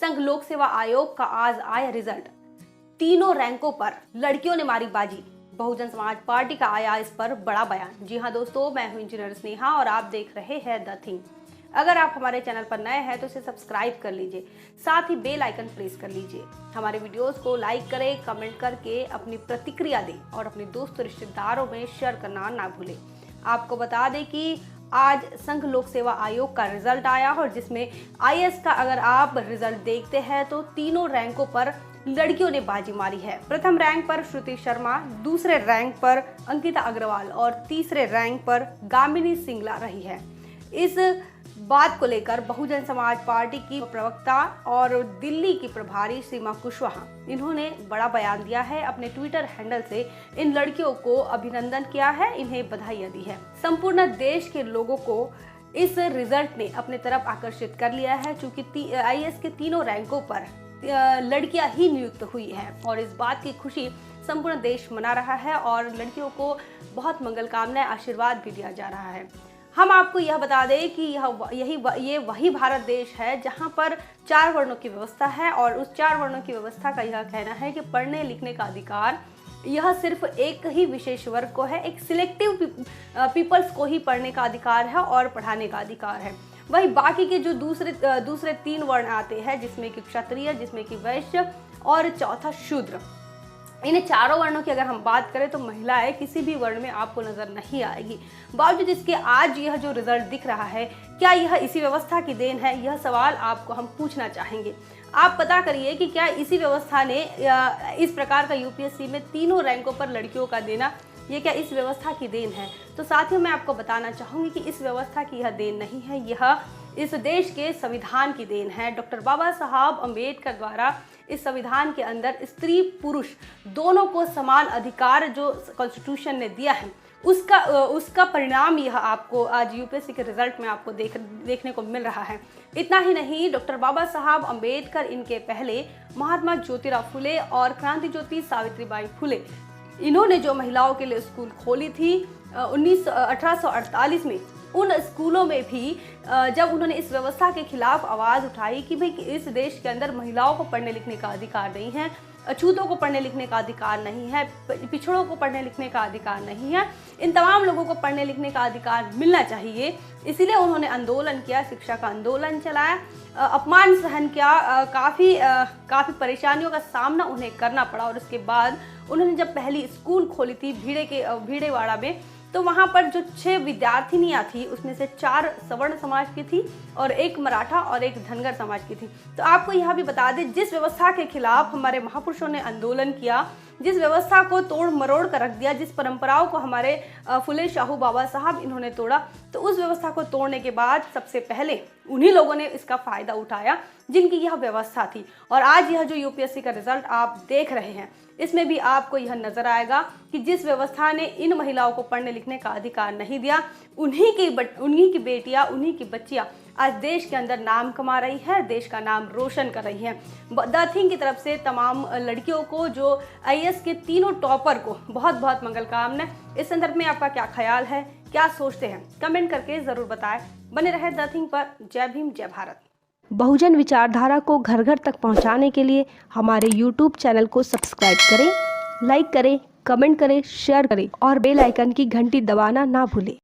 संघ लोक सेवा आयोग का आज आया रिजल्ट। तीनों रैंकों पर लड़कियों ने मारी बाजी। बहुजन समाज पार्टी का आया इस पर बड़ा बयान। जी हां दोस्तों, मैं हूं इंजीनियर स्नेहा और आप देख रहे हैं द थिंग। अगर आप हमारे चैनल पर नए हैं तो इसे सब्सक्राइब कर लीजिए, साथ ही बेल आइकन प्रेस कर लीजिए। हमारे वीडियोस को लाइक करें, कमेंट करके अपनी प्रतिक्रिया दें और अपने दोस्तों रिश्तेदारों में शेयर करना ना भूलें। आपको बता दें कि आज संघ लोक सेवा आयोग का रिजल्ट आया और जिसमें आईएएस का अगर आप रिजल्ट देखते हैं तो तीनों रैंकों पर लड़कियों ने बाजी मारी है। प्रथम रैंक पर श्रुति शर्मा, दूसरे रैंक पर अंकिता अग्रवाल और तीसरे रैंक पर गामिनी सिंगला रही है। इस बात को लेकर बहुजन समाज पार्टी की प्रवक्ता और दिल्ली की प्रभारी सीमा कुशवाहा, इन्होंने बड़ा बयान दिया है। अपने ट्विटर हैंडल से इन लड़कियों को अभिनंदन किया है, इन्हें बधाई दी है। संपूर्ण देश के लोगों को इस रिजल्ट ने अपने तरफ आकर्षित कर लिया है, क्योंकि आईएएस के तीनों रैंकों पर लड़कियां ही नियुक्त हुई हैं और इस बात की खुशी संपूर्ण देश मना रहा है और लड़कियों को बहुत मंगल कामनाएं, आशीर्वाद भी दिया जा रहा है। हम आपको यह बता दें कि ये वही भारत देश है जहां पर 4 वर्णों की व्यवस्था है और उस 4 वर्णों की व्यवस्था का यह कहना है कि पढ़ने लिखने का अधिकार यह सिर्फ एक ही विशेष वर्ग को है, एक सिलेक्टिव पीपल्स को ही पढ़ने का अधिकार है और पढ़ाने का अधिकार है। वही बाकी के जो दूसरे 3 वर्ण आते हैं, जिसमें कि क्षत्रिय, जिसमें कि वैश्य और चौथा शूद्र, इन चारों वर्णों की अगर हम बात करें तो महिलाएं किसी भी वर्ण में आपको नजर नहीं आएगी। बावजूद इसके आज यह जो रिजल्ट दिख रहा है, क्या यह इसी व्यवस्था की देन है? यह सवाल आपको हम पूछना चाहेंगे। आप पता करिए कि क्या इसी व्यवस्था ने इस प्रकार का यूपीएससी में तीनों रैंकों पर लड़कियों का देना, ये क्या इस व्यवस्था की देन है? तो साथियों, मैं आपको बताना चाहूंगी कि इस व्यवस्था की यह देन नहीं है, यह इस देश के संविधान की देन है। डॉक्टर बाबा साहब अम्बेडकर द्वारा इस संविधान के अंदर स्त्री पुरुष दोनों को समान अधिकार जो कॉन्स्टिट्यूशन ने दिया है, उसका परिणाम यह आपको आज यूपीएससी के रिजल्ट में आपको देखने को मिल रहा है। इतना ही नहीं, डॉक्टर बाबा साहब अम्बेडकर, इनके पहले महात्मा ज्योतिराव फुले और क्रांति ज्योति सावित्रीबाई फुले, इन्होंने जो महिलाओं के लिए स्कूल खोली थी 1848 में, उन स्कूलों में भी जब उन्होंने इस व्यवस्था के खिलाफ आवाज़ उठाई कि भाई इस देश के अंदर महिलाओं को पढ़ने लिखने का अधिकार नहीं है, अछूतों को पढ़ने लिखने का अधिकार नहीं है, पिछड़ों को पढ़ने लिखने का अधिकार नहीं है, इन तमाम लोगों को पढ़ने लिखने का अधिकार मिलना चाहिए। इसीलिए उन्होंने आंदोलन किया, शिक्षा का आंदोलन चलाया, अपमान सहन किया, काफ़ी परेशानियों का सामना उन्हें करना पड़ा और उसके बाद उन्होंने जब पहली स्कूल खोली थी भीड़ेवाड़ा में, तो वहाँ पर जो 6 विद्यार्थिनियाँ थी, उसमें से 4 सवर्ण समाज की थी और 1 मराठा और 1 धनगर समाज की थी। तो आपको यह भी बता दें, जिस व्यवस्था के खिलाफ हमारे महापुरुषों ने आंदोलन किया, जिस व्यवस्था को तोड़ मरोड़ कर रख दिया, जिस परंपराओं को हमारे फुले शाहू बाबा साहब इन्होंने तोड़ा, तो उस व्यवस्था को तोड़ने के बाद सबसे पहले उन्हीं लोगों ने इसका फायदा उठाया जिनकी यह व्यवस्था थी। और आज यह जो यूपीएससी का रिजल्ट आप देख रहे हैं, इसमें भी आपको यह नजर आएगा कि जिस व्यवस्था ने इन महिलाओं को पढ़ने लिखने का अधिकार नहीं दिया, उन्हीं की बेटियां, उन्हीं की बच्चियां आज देश के अंदर नाम कमा रही है, देश का नाम रोशन कर रही है। द थिंग की तरफ से तमाम लड़कियों को, जो आईएएस के तीनों टॉपर को बहुत बहुत मंगल कामना। इस संदर्भ में आपका क्या ख्याल है, क्या सोचते हैं, कमेंट करके जरूर बताएं। बने रहे द थिंग पर। जय भीम, जय भारत। बहुजन विचारधारा को घर घर तक पहुंचाने के लिए हमारे YouTube चैनल को सब्सक्राइब करें, लाइक करें, कमेंट करें, शेयर करें और बेल आइकन की घंटी दबाना ना भूलें।